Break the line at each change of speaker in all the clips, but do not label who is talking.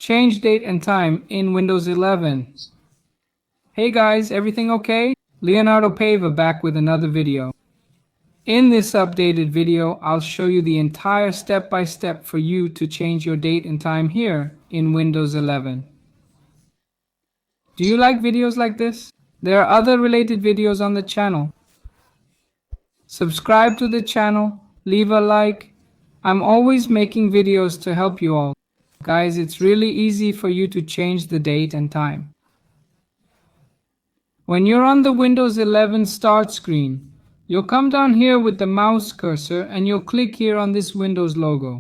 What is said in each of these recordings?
Change date and time in Windows 11. Hey guys, everything okay? Leonardo Paiva back with another video. In this updated video, I'll show you the entire step-by-step for you to change your date and time here in Windows 11. Do you like videos like this? There are other related videos on the channel. Subscribe to the channel, leave a like. I'm always making videos to help you all. Guys, it's really easy for you to change the date and time. When you're on the Windows 11 start screen, you'll come down here with the mouse cursor and you'll click here on this Windows logo.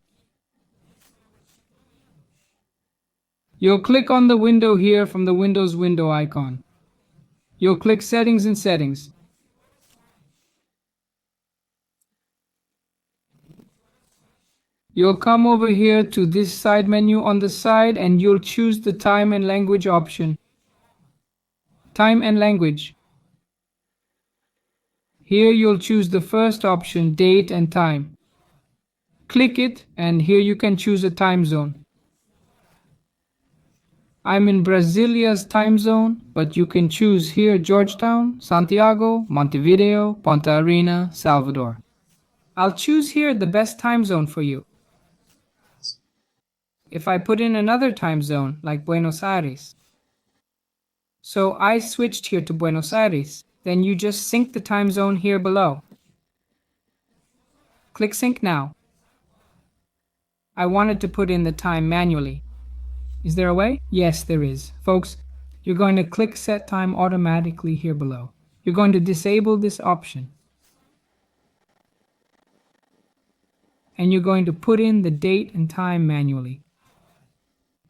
You'll click on the window here from the Windows window icon. You'll click Settings and Settings. You'll come over here to this side menu on the side and you'll choose the time and language option. Time and language. Here you'll choose the first option, date and time. Click it and here you can choose a time zone. I'm in Brasilia's time zone, but you can choose here Georgetown, Santiago, Montevideo, Punta Arena, Salvador. I'll choose here the best time zone for you. If I put in another time zone, like Buenos Aires. So I switched here to Buenos Aires. Then you just sync the time zone here below. Click Sync now. I wanted to put in the time manually. Is there a way? Yes, there is. Folks, you're going to click Set Time automatically here below. You're going to disable this option. And you're going to put in the date and time manually.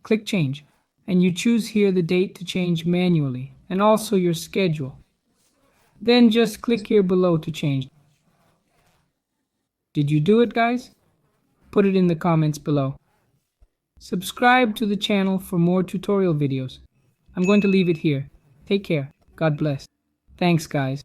Click Change. And you choose here the date to change manually, and also your schedule. Then just click here below to change. Did you do it, guys? Put it in the comments below. Subscribe to the channel for more tutorial videos. I'm going to leave it here. Take care. God bless. Thanks, guys.